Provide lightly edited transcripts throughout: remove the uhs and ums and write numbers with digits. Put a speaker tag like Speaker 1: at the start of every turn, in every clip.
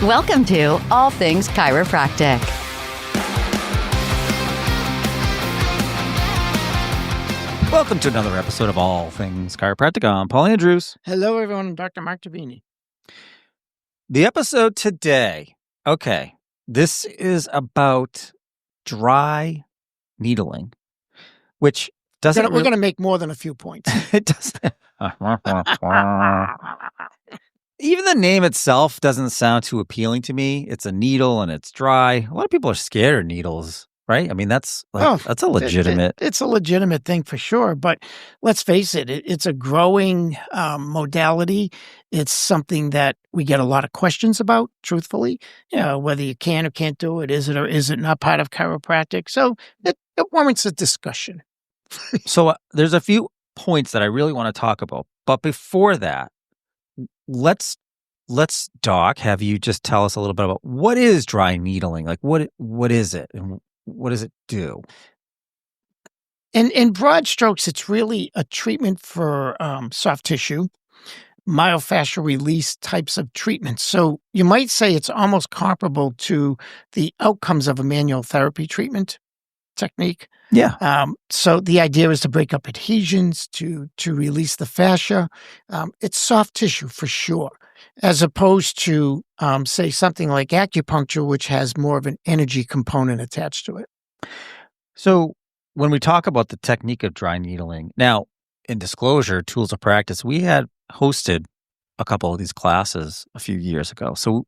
Speaker 1: Welcome to All Things Chiropractic.
Speaker 2: Welcome to another episode of All Things Chiropractic. I'm Paul Andrews.
Speaker 3: Hello, everyone. I'm Dr. Mark Davini.
Speaker 2: The episode today, this is about dry needling, which doesn't...
Speaker 3: We're going to make more than a few points.
Speaker 2: It doesn't... Even the name itself doesn't sound too appealing to me. It's a needle and it's dry. A lot of people are scared of needles, right? I mean, that's a legitimate...
Speaker 3: It's a legitimate thing for sure. But let's face it, it's a growing modality. It's something that we get a lot of questions about, truthfully. You know, whether you can or can't do it. Is it or is it not part of chiropractic? So it warrants a discussion.
Speaker 2: So there's a few points that I really want to talk about. But before that, let's Doc, have you just tell us a little bit about what is dry needling? Like what is it and what does it do?
Speaker 3: In broad strokes, it's really a treatment for soft tissue, myofascial release types of treatments. So you might say it's almost comparable to the outcomes of a manual therapy treatment technique.
Speaker 2: Yeah.
Speaker 3: So the idea is to break up adhesions, to release the fascia. It's soft tissue for sure, as opposed to, say, something like acupuncture, which has more of an energy component attached to it.
Speaker 2: So when we talk about the technique of dry needling, now, in disclosure, Tools of Practice, we had hosted a couple of these classes a few years ago. So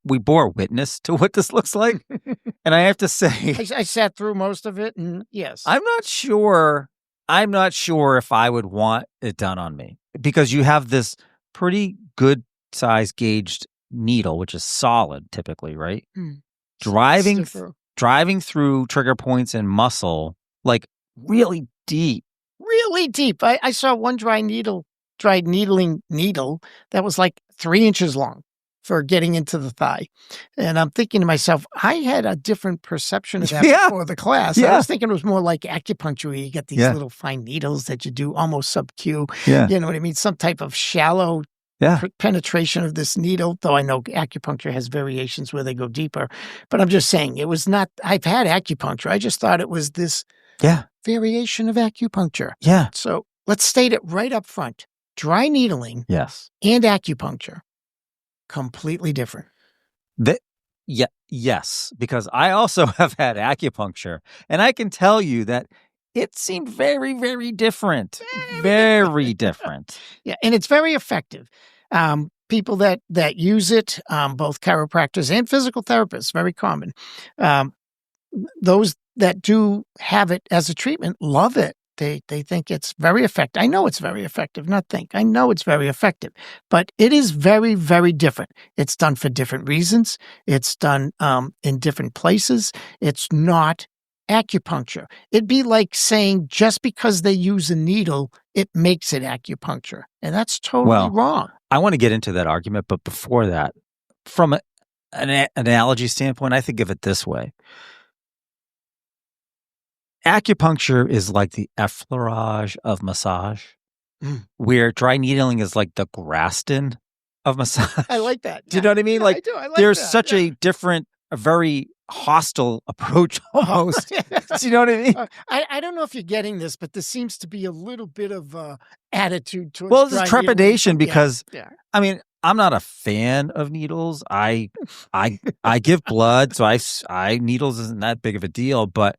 Speaker 2: we bore witness to what this looks like. And I have to say...
Speaker 3: I sat through most of it, and yes.
Speaker 2: I'm not sure if I would want it done on me, because you have this pretty good size gauged needle, which is solid typically, right? Driving through trigger points and muscle, like really deep.
Speaker 3: Really deep. I saw one dry needling needle that was like 3 inches long for getting into the thigh. And I'm thinking to myself, I had a different perception of that before the class. I was thinking it was more like acupuncture, where you get these little fine needles that you do almost sub-Q.
Speaker 2: Yeah.
Speaker 3: You know what I mean? Some type of shallow penetration of this needle, though I know acupuncture has variations where they go deeper. But I'm just saying, it was not, I've had acupuncture. I just thought it was this variation of acupuncture.
Speaker 2: Yeah.
Speaker 3: So let's state it right up front. Dry needling and acupuncture, completely different.
Speaker 2: Yes, because I also have had acupuncture, and I can tell you that it seemed very, very different. Very different.
Speaker 3: Yeah, and it's very effective. People that use it, both chiropractors and physical therapists, very common. Those that do have it as a treatment love it. They think it's very effective. I know it's very effective, I know it's very effective, but it is very, very different. It's done for different reasons. It's done in different places. It's not acupuncture. It'd be like saying just because they use a needle, it makes it acupuncture. And that's totally wrong.
Speaker 2: I want to get into that argument, but before that, from an analogy standpoint, I think of it this way. Acupuncture is like the effleurage of massage, where dry needling is like the Graston of massage.
Speaker 3: I like that.
Speaker 2: Do you know what I mean?
Speaker 3: I do. I like
Speaker 2: there's
Speaker 3: that.
Speaker 2: such a different, a very hostile approach almost. Do you know what I mean?
Speaker 3: I don't know if you're getting this, but there seems to be a little bit of attitude towards
Speaker 2: Well, it's trepidation because,
Speaker 3: Yeah.
Speaker 2: I mean, I'm not a fan of needles. I give blood, so needles isn't that big of a deal, but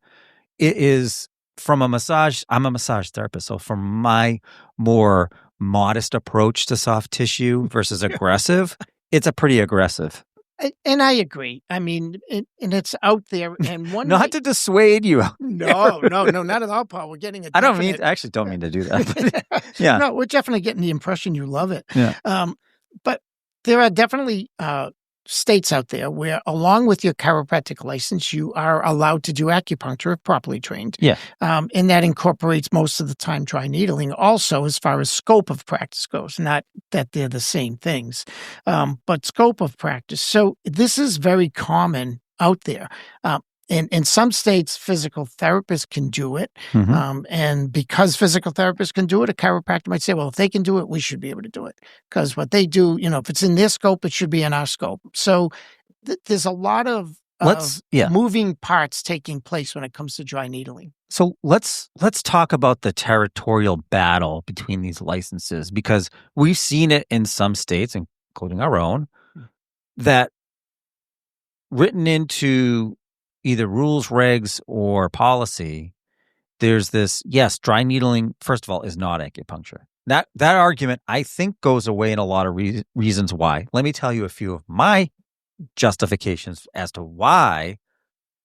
Speaker 2: it is from a massage. I'm a massage therapist, so from my more modest approach to soft tissue versus aggressive, it's a pretty aggressive.
Speaker 3: And I agree. I mean, and it's out there. And one
Speaker 2: not to dissuade you.
Speaker 3: No, not at all, Paul. We're getting it.
Speaker 2: I don't mean to do that. But, yeah,
Speaker 3: no, we're definitely getting the impression you love it.
Speaker 2: Yeah.
Speaker 3: But there are definitely states out there where, along with your chiropractic license, you are allowed to do acupuncture if properly trained.
Speaker 2: Yeah.
Speaker 3: And that incorporates most of the time dry needling also, as far as scope of practice goes, not that they're the same things, but scope of practice. So this is very common out there. In some states, physical therapists can do it.
Speaker 2: Mm-hmm.
Speaker 3: And because physical therapists can do it, a chiropractor might say, well, if they can do it, we should be able to do it. Because what they do, if it's in their scope, it should be in our scope. So there's a lot of moving parts taking place when it comes to dry needling.
Speaker 2: So let's talk about the territorial battle between these licenses, because we've seen it in some states, including our own, that written into either rules, regs, or policy, there's this, yes, dry needling, first of all, is not acupuncture. That argument, I think, goes away in a lot of reasons why. Let me tell you a few of my justifications as to why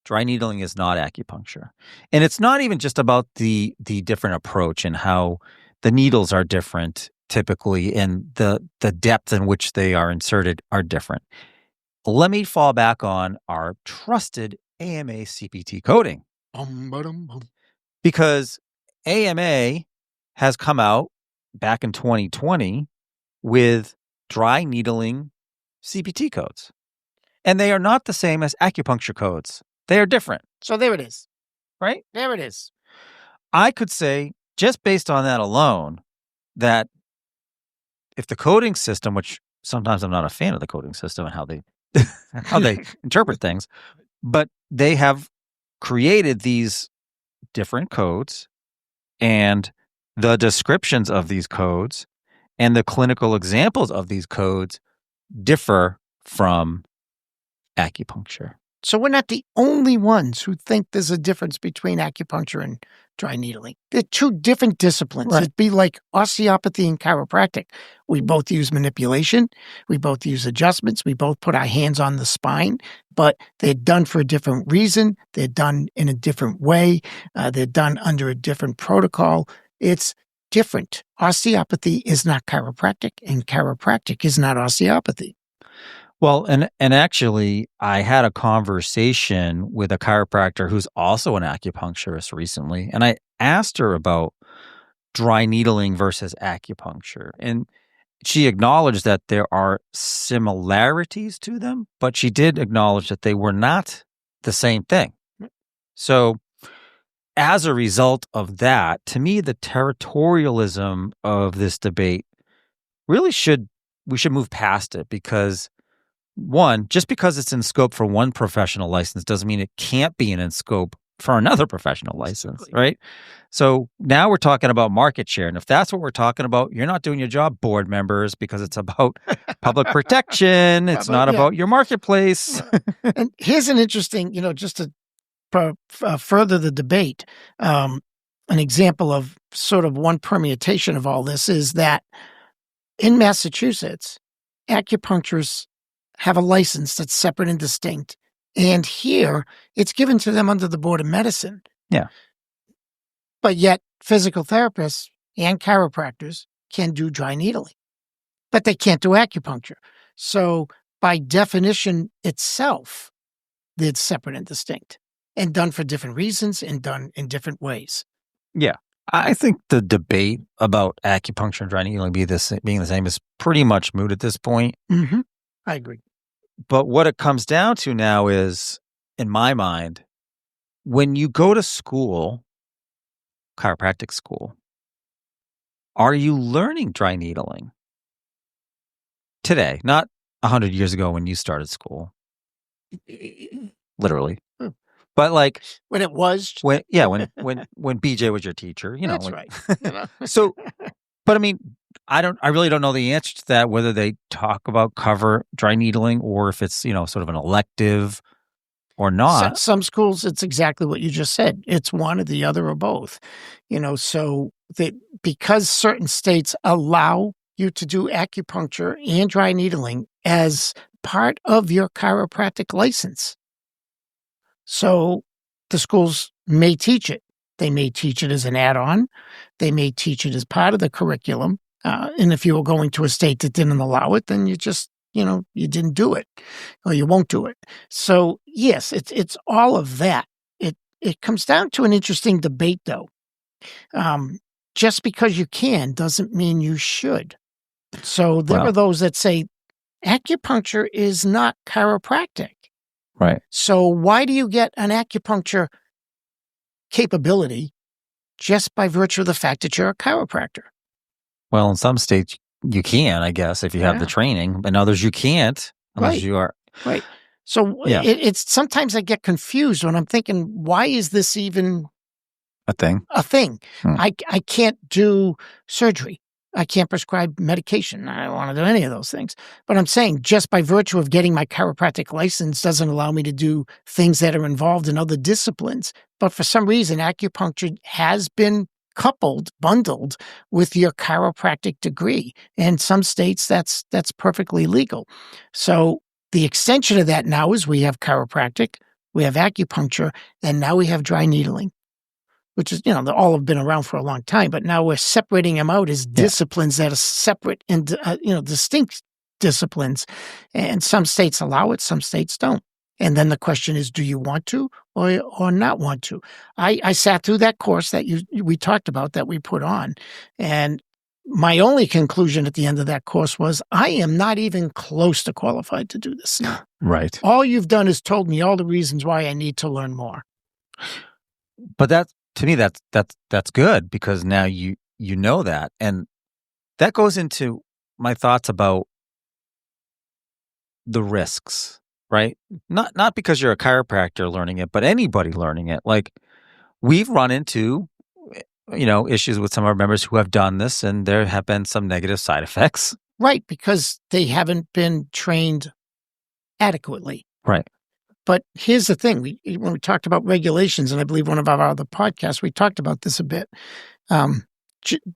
Speaker 2: dry needling is not acupuncture. And it's not even just about the different approach and how the needles are different typically, and the depth in which they are inserted are different. Let me fall back on our trusted AMA CPT coding. Because AMA has come out back in 2020 with dry needling CPT codes. And they are not the same as acupuncture codes. They are different.
Speaker 3: So there it is.
Speaker 2: Right?
Speaker 3: There it is.
Speaker 2: I could say, just based on that alone, that if the coding system, which sometimes I'm not a fan of the coding system and how they interpret things, but they have created these different codes, and the descriptions of these codes and the clinical examples of these codes differ from acupuncture.
Speaker 3: So we're not the only ones who think there's a difference between acupuncture and dry needling. They're two different disciplines.
Speaker 2: Right.
Speaker 3: It'd be like osteopathy and chiropractic. We both use manipulation. We both use adjustments. We both put our hands on the spine, but they're done for a different reason. They're done in a different way. They're done under a different protocol. It's different. Osteopathy is not chiropractic, and chiropractic is not osteopathy.
Speaker 2: Well, and actually, I had a conversation with a chiropractor who's also an acupuncturist recently, and I asked her about dry needling versus acupuncture. And she acknowledged that there are similarities to them, but she did acknowledge that they were not the same thing. So as a result of that, to me, the territorialism of this debate really we should move past it, because one, just because it's in scope for one professional license doesn't mean it can't be in scope for another professional license, right? So now we're talking about market share. And if that's what we're talking about, you're not doing your job, board members, because it's about public protection. It's not about your marketplace.
Speaker 3: And here's an interesting, just to further the debate, an example of sort of one permutation of all this is that in Massachusetts, acupuncturists have a license that's separate and distinct. And here, it's given to them under the Board of Medicine.
Speaker 2: Yeah.
Speaker 3: But yet, physical therapists and chiropractors can do dry needling. But they can't do acupuncture. So, by definition itself, it's separate and distinct, and done for different reasons and done in different ways.
Speaker 2: Yeah. I think the debate about acupuncture and dry needling being the same is pretty much moot at this point.
Speaker 3: Mm-hmm. I agree.
Speaker 2: But what it comes down to now is, in my mind, when you go to school, chiropractic school, are you learning dry needling? Today, not 100 years ago when you started school. Literally. But like
Speaker 3: when it was,
Speaker 2: when BJ was your teacher,
Speaker 3: that's right.
Speaker 2: So, but I mean, I really don't know the answer to that, whether they talk about cover dry needling or if it's, sort of an elective or not.
Speaker 3: Some schools, it's exactly what you just said. It's one or the other or both, so that because certain states allow you to do acupuncture and dry needling as part of your chiropractic license. So the schools may teach it. They may teach it as an add-on. They may teach it as part of the curriculum. And if you were going to a state that didn't allow it, then you just, you didn't do it, or you won't do it. So yes, it's all of that. It comes down to an interesting debate, though. Just because you can doesn't mean you should. So there are those that say acupuncture is not chiropractic.
Speaker 2: Right.
Speaker 3: So why do you get an acupuncture capability just by virtue of the fact that you're a chiropractor?
Speaker 2: Well, in some states you can, I guess, if you have the training. In others you can't unless you are.
Speaker 3: Right. So
Speaker 2: Yeah.
Speaker 3: it's sometimes I get confused when I'm thinking, why is this even
Speaker 2: A thing.
Speaker 3: a thing?
Speaker 2: Hmm.
Speaker 3: I can't do surgery. I can't prescribe medication. I don't want to do any of those things. But I'm saying just by virtue of getting my chiropractic license doesn't allow me to do things that are involved in other disciplines. But for some reason, acupuncture has been bundled with your chiropractic degree. In some states, that's perfectly legal. So the extension of that now is we have chiropractic, we have acupuncture, and now we have dry needling, which is, they all have been around for a long time, but now we're separating them out as disciplines that are separate and, distinct disciplines. And some states allow it, some states don't. And then the question is, do you want to or not want to? I sat through that course that we talked about that we put on. And my only conclusion at the end of that course was I am not even close to qualified to do this now.
Speaker 2: Right.
Speaker 3: All you've done is told me all the reasons why I need to learn more.
Speaker 2: But to me, that's good, because now you know that. And that goes into my thoughts about the risks, right? Not because you're a chiropractor learning it, but anybody learning it. Like, we've run into, issues with some of our members who have done this, and there have been some negative side effects.
Speaker 3: Right, because they haven't been trained adequately.
Speaker 2: Right.
Speaker 3: But here's the thing. When we talked about regulations, and I believe one of our other podcasts, we talked about this a bit.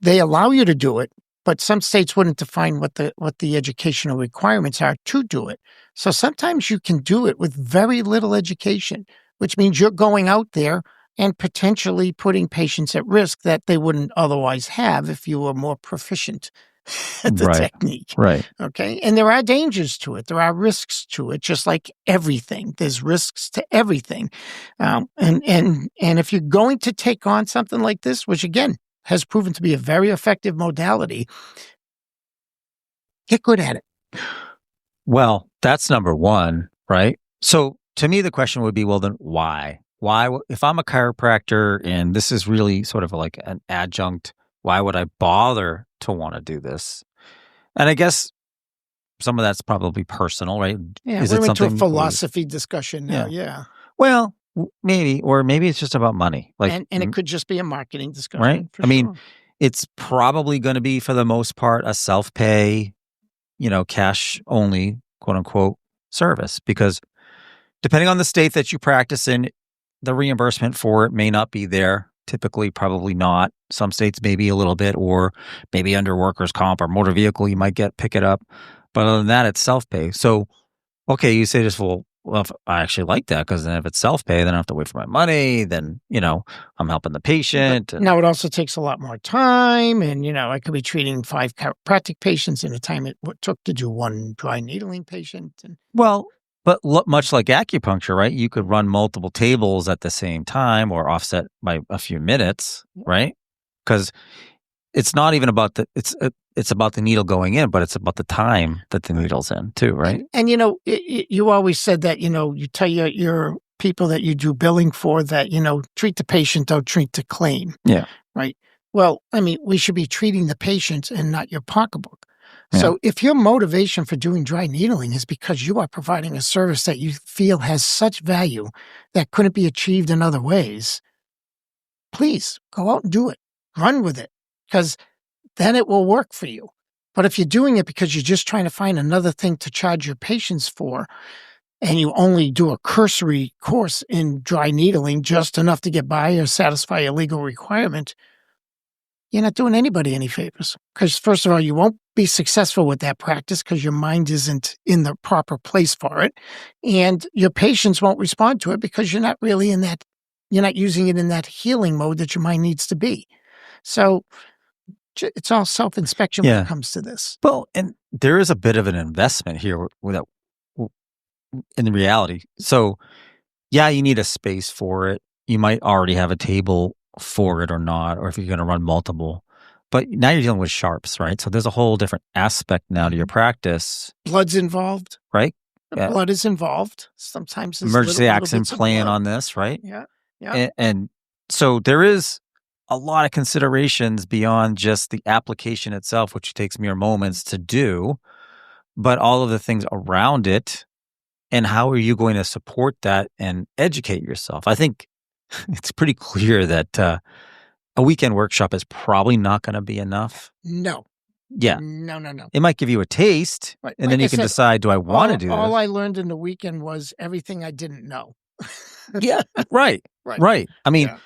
Speaker 3: They allow you to do it, but some states wouldn't define what the educational requirements are to do it. So sometimes you can do it with very little education, which means you're going out there and potentially putting patients at risk that they wouldn't otherwise have if you were more proficient at the technique.
Speaker 2: Right.
Speaker 3: Okay. And there are dangers to it. There are risks to it, just like everything. There's risks to everything. And if you're going to take on something like this, which again has proven to be a very effective modality, get good at it.
Speaker 2: Well, that's number one, right? So to me, the question would be, well, then why? Why, if I'm a chiropractor and this is really sort of like an adjunct, why would I bother to want to do this? And I guess some of that's probably personal, right?
Speaker 3: Yeah,
Speaker 2: is
Speaker 3: we're
Speaker 2: it
Speaker 3: into a
Speaker 2: something
Speaker 3: philosophy discussion now. Yeah.
Speaker 2: Well, maybe it's just about money. Like,
Speaker 3: and it could just be a marketing discussion.
Speaker 2: Right?
Speaker 3: For
Speaker 2: I mean,
Speaker 3: sure.
Speaker 2: it's probably going to be, for the most part, a self-pay, cash only, quote unquote, service, because depending on the state that you practice in, the reimbursement for it may not be there. Typically, probably not. Some states maybe a little bit, or maybe under workers' comp or motor vehicle, you might pick it up. But other than that, it's self-pay. So, okay, you say this, well, if I actually like that, because then if it's self-pay, then I don't have to wait for my money. Then, I'm helping the patient.
Speaker 3: Now, it also takes a lot more time. And, I could be treating 5 chiropractic patients in the time it took to do one dry needling patient.
Speaker 2: Well, but much like acupuncture, right? You could run multiple tables at the same time, or offset by a few minutes, right? Because it's not even about it's about the needle going in, but it's about the time that the needle's in too, right?
Speaker 3: And you always said that, you tell your people that you do billing for that, treat the patient, don't treat the claim.
Speaker 2: Yeah.
Speaker 3: Right. Well, I mean, we should be treating the patient and not your pocketbook.
Speaker 2: Yeah.
Speaker 3: So if your motivation for doing dry needling is because you are providing a service that you feel has such value that couldn't be achieved in other ways, please go out and do it. Run with it, because then it will work for you. But if you're doing it because you're just trying to find another thing to charge your patients for, and you only do a cursory course in dry needling, just enough to get by or satisfy a legal requirement, you're not doing anybody any favors. Because first of all, you won't be successful with that practice because your mind isn't in the proper place for it. And your patients won't respond to it because you're not really you're not using it in that healing mode that your mind needs to be. So it's all self-inspection when it comes to this.
Speaker 2: Well, and there is a bit of an investment here in the reality. So, you need a space for it. You might already have a table for it or not, or if you're going to run multiple. But now you're dealing with sharps, right? So there's a whole different aspect now to your practice.
Speaker 3: Blood's involved.
Speaker 2: Right?
Speaker 3: Blood is involved. Sometimes there's
Speaker 2: emergency
Speaker 3: little
Speaker 2: accident
Speaker 3: bits of
Speaker 2: plan
Speaker 3: blood.
Speaker 2: on this, right?
Speaker 3: Yeah.
Speaker 2: And so there is a lot of considerations beyond just the application itself, which takes mere moments to do, but all of the things around it And how are you going to support that and educate yourself? I think it's pretty clear that a weekend workshop is probably not going to be enough.
Speaker 3: No.
Speaker 2: Yeah.
Speaker 3: No.
Speaker 2: It might give you a taste,
Speaker 3: Right.
Speaker 2: and
Speaker 3: Like
Speaker 2: then
Speaker 3: I
Speaker 2: you can
Speaker 3: said,
Speaker 2: decide, do I want to do
Speaker 3: all
Speaker 2: this?
Speaker 3: I learned in the weekend was everything I didn't know.
Speaker 2: Yeah, right. I mean,
Speaker 3: Yeah.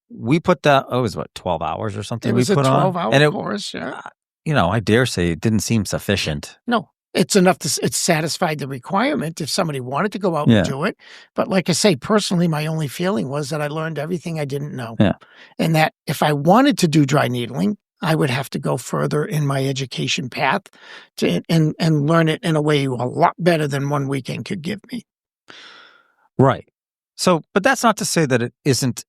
Speaker 2: we put that, it was what, 12 hours or something
Speaker 3: It
Speaker 2: we
Speaker 3: was a
Speaker 2: put on?
Speaker 3: 12-hour
Speaker 2: And
Speaker 3: course, yeah.
Speaker 2: I dare say it didn't seem sufficient.
Speaker 3: No, it's enough it satisfied the requirement if somebody wanted to go out
Speaker 2: Yeah.
Speaker 3: and do it. But like I say, personally, my only feeling was that I learned everything I didn't know.
Speaker 2: Yeah.
Speaker 3: And that if I wanted to do dry needling, I would have to go further in my education path and learn it in a way a lot better than one weekend could give me.
Speaker 2: Right. So, but that's not to say that it isn't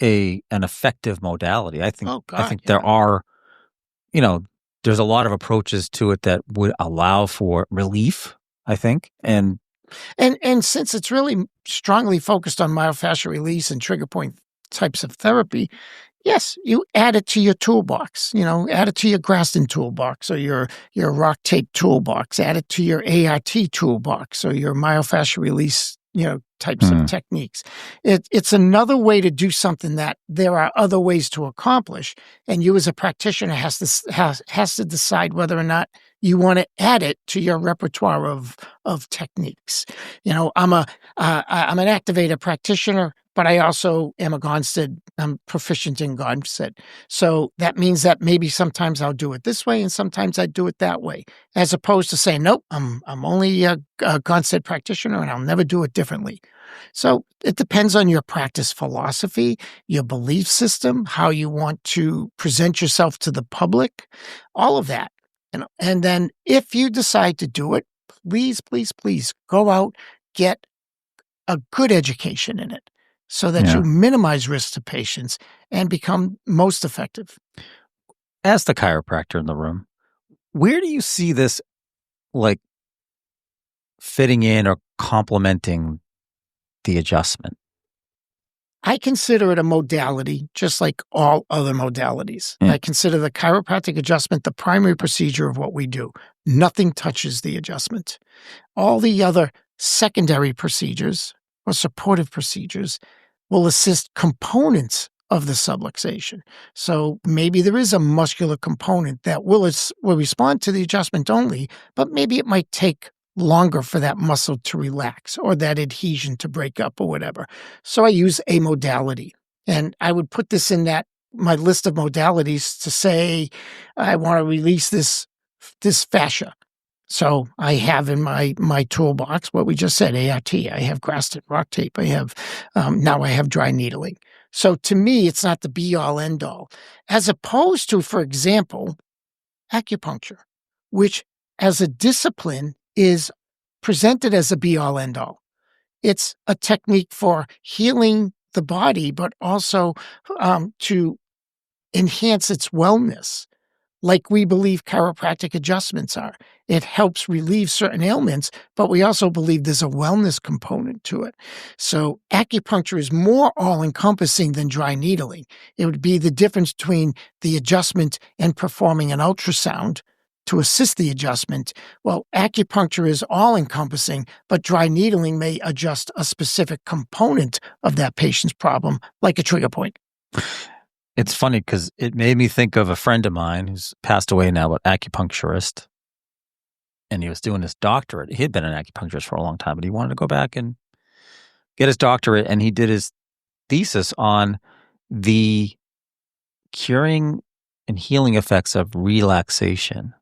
Speaker 2: an effective modality. I think there are, there's a lot of approaches to it that would allow for relief, I think. And
Speaker 3: since it's really strongly focused on myofascial release and trigger point types of therapy, yes, you add it to your toolbox. Add it to your Graston toolbox or your rock tape toolbox. Add it to your ART toolbox or your myofascial release, types of techniques. It's another way to do something that there are other ways to accomplish, and you as a practitioner has to decide whether or not you want to add it to your repertoire of techniques. I'm an activator practitioner, but I also am a Gonstead. I'm proficient in Gonstead. So that means that maybe sometimes I'll do it this way and sometimes I do it that way, as opposed to saying, nope, I'm only a Gonstead practitioner and I'll never do it differently. So it depends on your practice philosophy, your belief system, how you want to present yourself to the public, all of that. And then if you decide to do it, please go out, get a good education in it so that you minimize risk to patients and become most effective.
Speaker 2: As the chiropractor in the room, where do you see this like fitting in or complementing the adjustment?
Speaker 3: I consider it a modality, just like all other modalities. I consider the chiropractic adjustment the primary procedure of what we do. Nothing touches the adjustment. All the other secondary procedures or supportive procedures will assist components of the subluxation. So maybe there is a muscular component that will respond to the adjustment only, but maybe it might take longer for that muscle to relax or that adhesion to break up or whatever. So I use a modality. And I would put this in my list of modalities to say, I want to release this fascia. So I have in my toolbox what we just said, ART. I have Graston rock tape. I have now I have dry needling. So to me, it's not the be-all, end-all. As opposed to, for example, acupuncture, which as a discipline is presented as a be-all, end-all. It's a technique for healing the body, but also to enhance its wellness, like we believe chiropractic adjustments are. It helps relieve certain ailments, but we also believe there's a wellness component to it. So acupuncture is more all-encompassing than dry needling. It would be the difference between the adjustment and performing an ultrasound to assist the adjustment. Well, acupuncture is all-encompassing, but dry needling may adjust a specific component of that patient's problem, like a trigger point.
Speaker 2: It's funny because it made me think of a friend of mine who's passed away now, but acupuncturist. And he was doing his doctorate. He had been an acupuncturist for a long time, but he wanted to go back and get his doctorate. And he did his thesis on the curing and healing effects of relaxation.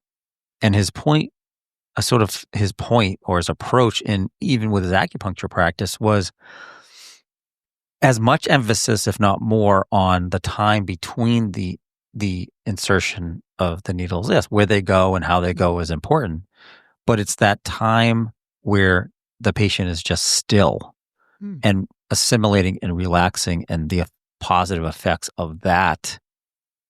Speaker 2: And his point or his approach even with his acupuncture practice was as much emphasis, if not more, on the time between the insertion of the needles. Yes, where they go and how they go is important, but it's that time where the patient is just still and assimilating and relaxing and the positive effects of that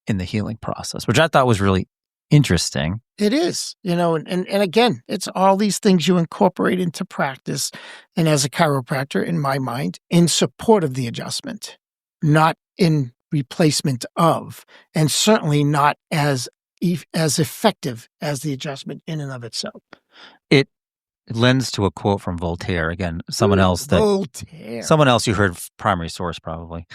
Speaker 2: in the healing process, which I thought was really interesting.
Speaker 3: It is, and again, it's all these things you incorporate into practice. And as a chiropractor, in my mind, in support of the adjustment, not in replacement of, and certainly not as effective as the adjustment in and of itself.
Speaker 2: it lends to a quote from Voltaire. Again,
Speaker 3: Voltaire.
Speaker 2: someone else you heard primary source probably.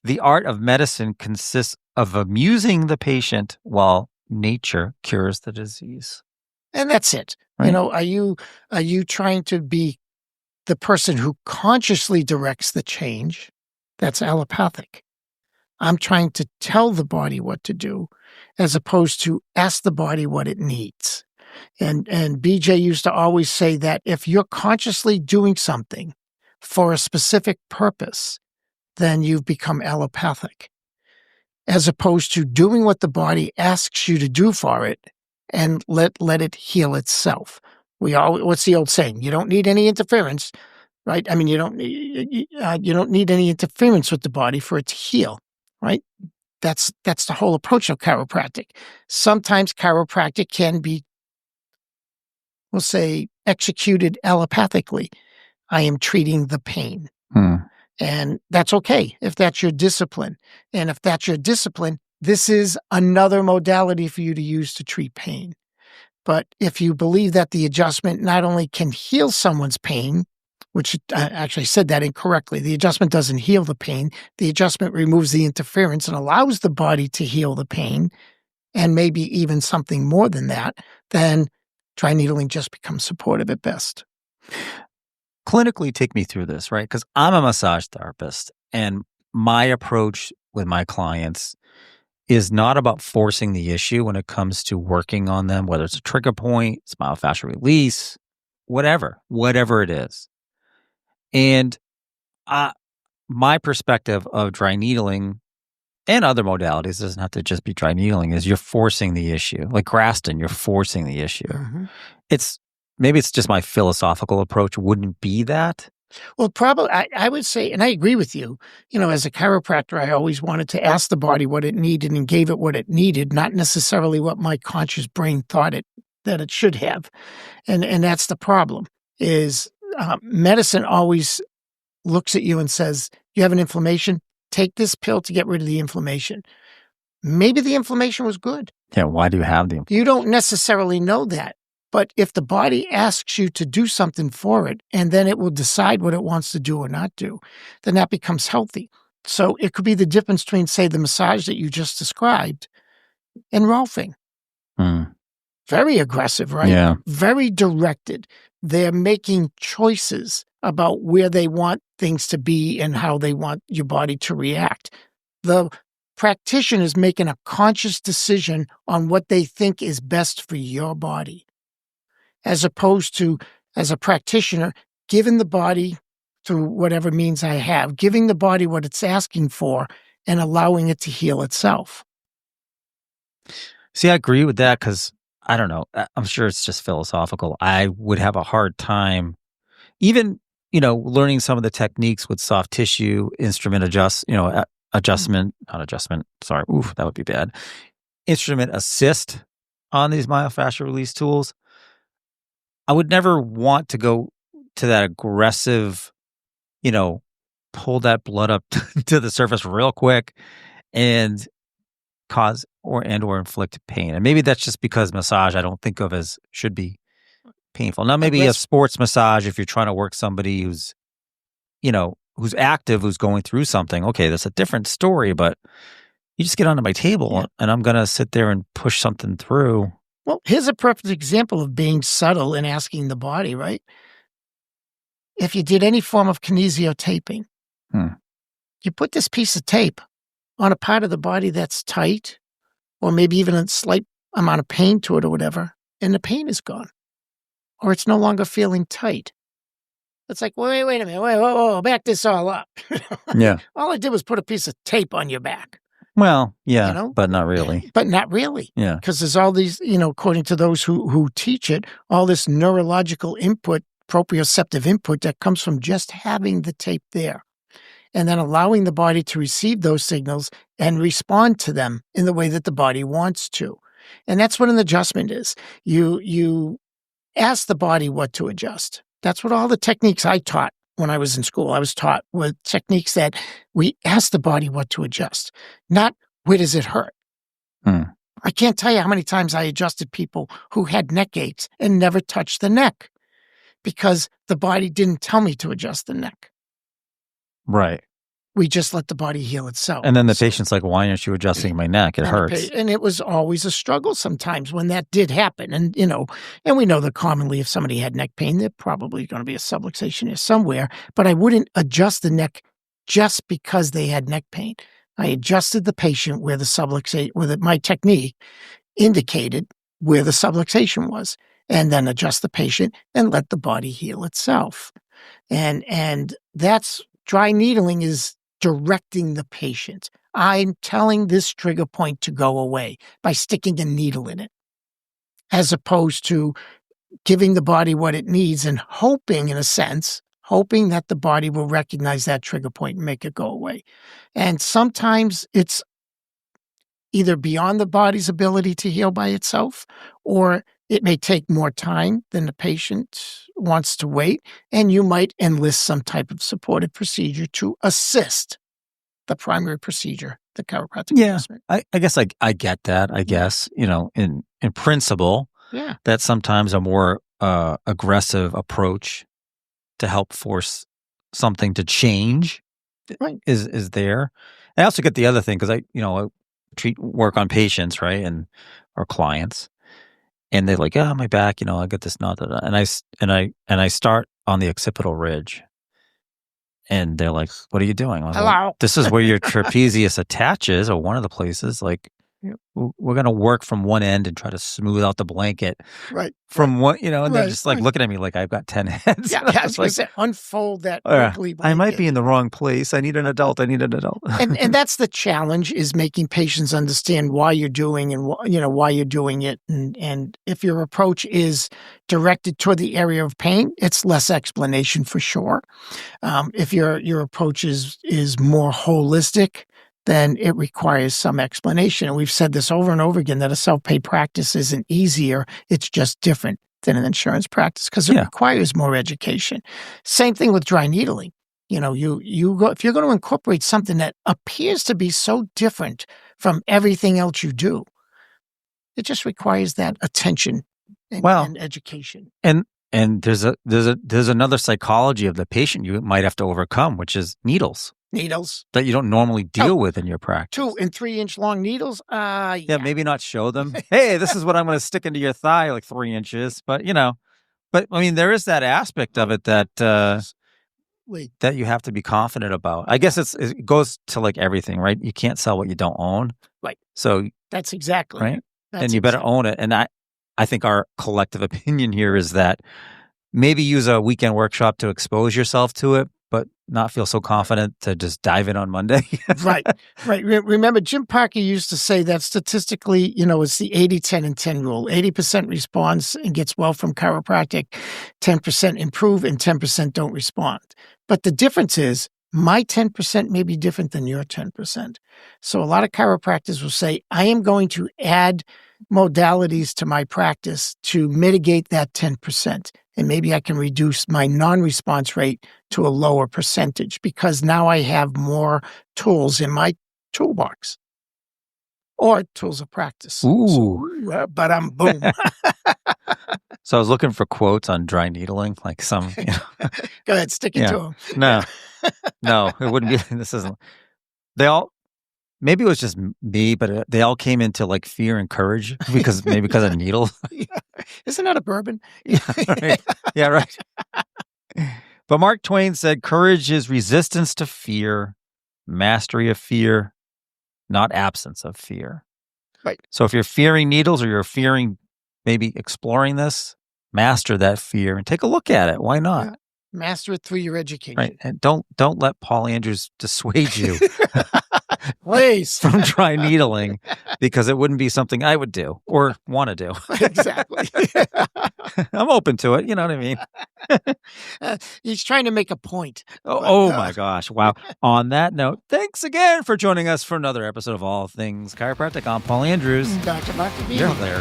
Speaker 2: The art of medicine consists of amusing the patient while nature cures the disease.
Speaker 3: And that's it.
Speaker 2: Right.
Speaker 3: Are you trying to be the person who consciously directs the change? That's allopathic. I'm trying to tell the body what to do as opposed to ask the body what it needs. And BJ used to always say that if you're consciously doing something for a specific purpose, then you've become allopathic, as opposed to doing what the body asks you to do for it and let it heal itself. What's the old saying? You don't need any interference, right? I mean, you don't need any interference with the body for it to heal, right? That's the whole approach of chiropractic. Sometimes chiropractic can be, we'll say, executed allopathically. I am treating the pain. And that's okay if that's your discipline. And if that's your discipline, this is another modality for you to use to treat pain. But if you believe that the adjustment not only can heal someone's pain, which I actually said that incorrectly, the adjustment doesn't heal the pain. The adjustment removes the interference and allows the body to heal the pain, and maybe even something more than that, then dry needling just becomes supportive at best.
Speaker 2: Clinically, take me through this, right? Because I'm a massage therapist, and my approach with my clients is not about forcing the issue when it comes to working on them, whether it's a trigger point, it's myofascial release, whatever it is. And my perspective of dry needling and other modalities, doesn't have to just be dry needling, is you're forcing the issue. Like Graston, you're forcing the issue.
Speaker 3: Mm-hmm.
Speaker 2: Maybe it's just my philosophical approach wouldn't be that.
Speaker 3: Well, probably, I would say, and I agree with you, as a chiropractor, I always wanted to ask the body what it needed and gave it what it needed, not necessarily what my conscious brain thought that it should have. And that's the problem, is medicine always looks at you and says, you have an inflammation, take this pill to get rid of the inflammation. Maybe the inflammation was good.
Speaker 2: Yeah, why do you have the inflammation?
Speaker 3: You don't necessarily know that. But if the body asks you to do something for it, and then it will decide what it wants to do or not do, then that becomes healthy. So it could be the difference between, say, the massage that you just described and Rolfing. Very aggressive, right?
Speaker 2: Yeah.
Speaker 3: Very directed. They're making choices about where they want things to be and how they want your body to react. The practitioner is making a conscious decision on what they think is best for your body, as opposed to, as a practitioner, giving the body, through whatever means I have, giving the body what it's asking for and allowing it to heal itself.
Speaker 2: See, I agree with that because, I don't know, I'm sure it's just philosophical. I would have a hard time even, learning some of the techniques with soft tissue, instrument adjustment, not adjustment, sorry, that would be bad. Instrument assist on these myofascial release tools. I would never want to go to that aggressive, pull that blood up to the surface real quick and cause or inflict pain. And maybe that's just because massage I don't think of as should be painful. Now, maybe a sports massage, if you're trying to work somebody who's active, who's going through something, okay, that's a different story, but you just get onto my table and I'm going to sit there and push something through.
Speaker 3: Well, here's a perfect example of being subtle and asking the body, right? If you did any form of kinesiotaping, you put this piece of tape on a part of the body that's tight, or maybe even a slight amount of pain to it or whatever, and the pain is gone, or it's no longer feeling tight. It's like, wait a minute, whoa, back this all up.
Speaker 2: Yeah.
Speaker 3: All I did was put a piece of tape on your back.
Speaker 2: Well, yeah, but not really.
Speaker 3: But not really.
Speaker 2: Yeah.
Speaker 3: Because there's all these, according to those who teach it, all this neurological input, proprioceptive input that comes from just having the tape there. And then allowing the body to receive those signals and respond to them in the way that the body wants to. And that's what an adjustment is. You ask the body what to adjust. That's what all the techniques I taught when I was in school, I was taught with techniques that we ask the body what to adjust, not where does it hurt, I can't tell you how many times I adjusted people who had neck aches and never touched the neck because the body didn't tell me to adjust the neck.
Speaker 2: Right.
Speaker 3: We just let the body heal itself.
Speaker 2: And then the patient's like, why aren't you adjusting my neck? It hurts.
Speaker 3: And it was always a struggle sometimes when that did happen. And, and we know that commonly if somebody had neck pain, they're probably going to be a subluxation here somewhere. But I wouldn't adjust the neck just because they had neck pain. I adjusted the patient where the subluxation, my technique indicated where the subluxation was, and then adjust the patient and let the body heal itself. And that's dry needling is directing the patient. I'm telling this trigger point to go away by sticking a needle in it, as opposed to giving the body what it needs and hoping, in a sense, that the body will recognize that trigger point and make it go away. And sometimes it's either beyond the body's ability to heal by itself, or it may take more time than the patient wants to wait, and you might enlist some type of supportive procedure to assist the primary procedure, the chiropractic adjustment.
Speaker 2: I guess I get that. I guess, in principle, that sometimes a more aggressive approach to help force something to change is there. I also get the other thing because I work on patients, right, and or clients. And they're like, oh, my back, I get this knot, and I start on the occipital ridge, and they're like, "What are you doing?" I was like, this is where your trapezius attaches, or one of the places. Like, we're going to work from one end and try to smooth out the blanket, From one, and they're just like looking at me like I've got 10 heads.
Speaker 3: Yeah, I was like, say, unfold that wrinkly blanket.
Speaker 2: I might be in the wrong place. I need an adult.
Speaker 3: and that's the challenge: is making patients understand why you're doing and why you're doing it. And if your approach is directed toward the area of pain, it's less explanation for sure. If your approach is more holistic, then it requires some explanation. And we've said this over and over again, that a self-pay practice isn't easier. It's just different than an insurance practice because it requires more education. Same thing with dry needling. You go, if you're going to incorporate something that appears to be so different from everything else you do, it just requires that attention and education.
Speaker 2: And there's another psychology of the patient you might have to overcome, which is needles that you don't normally deal with in your practice.
Speaker 3: 2 and 3 inch long needles.
Speaker 2: Maybe not show them. Hey, this is what I'm going to stick into your thigh, like 3 inches. But but I mean, there is that aspect of it that you have to be confident about. I guess it goes to like everything, right? You can't sell what you don't own,
Speaker 3: right?
Speaker 2: So
Speaker 3: that's exactly
Speaker 2: right. And you better own it. And I think our collective opinion here is that maybe use a weekend workshop to expose yourself to it, but not feel so confident to just dive in on Monday.
Speaker 3: Right. Remember, Jim Parker used to say that statistically, it's the 80-10 and 10 rule. 80% responds and gets well from chiropractic, 10% improve, and 10% don't respond. But the difference is my 10% may be different than your 10%. So a lot of chiropractors will say, I am going to add modalities to my practice to mitigate that 10%. And maybe I can reduce my non-response rate to a lower percentage because now I have more tools in my toolbox or tools of practice.
Speaker 2: Ooh.
Speaker 3: So, but I'm boom.
Speaker 2: So I was looking for quotes on dry needling, like some.
Speaker 3: Go ahead, stick it to them.
Speaker 2: No, it wouldn't be. This isn't. They all. Maybe it was just me, but they all came into like fear and courage because of needles.
Speaker 3: Isn't that a bourbon?
Speaker 2: Right. Yeah, right. But Mark Twain said, courage is resistance to fear, mastery of fear, not absence of fear.
Speaker 3: Right.
Speaker 2: So if you're fearing needles or you're fearing maybe exploring this, master that fear and take a look at it. Why not?
Speaker 3: Yeah. Master it through your education.
Speaker 2: Right. And don't let Paul Andrews dissuade you.
Speaker 3: Please.
Speaker 2: From dry needling, because it wouldn't be something I would do or want to do.
Speaker 3: Exactly.
Speaker 2: I'm open to it. You know what I mean?
Speaker 3: He's trying to make a point.
Speaker 2: Oh my gosh. Wow. On that note, thanks again for joining us for another episode of All Things Chiropractic. I'm Paul Andrews.
Speaker 3: Dr. Davini.
Speaker 2: You're there.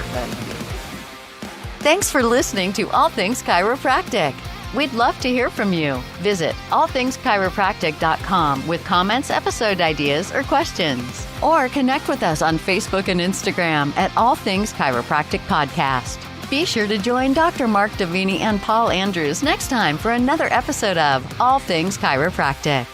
Speaker 1: Thanks for listening to All Things Chiropractic. We'd love to hear from you. Visit allthingschiropractic.com with comments, episode ideas, or questions. or connect with us on Facebook and Instagram at All Things Chiropractic Podcast. Be sure to join Dr. Mark Davini and Paul Andrews next time for another episode of All Things Chiropractic.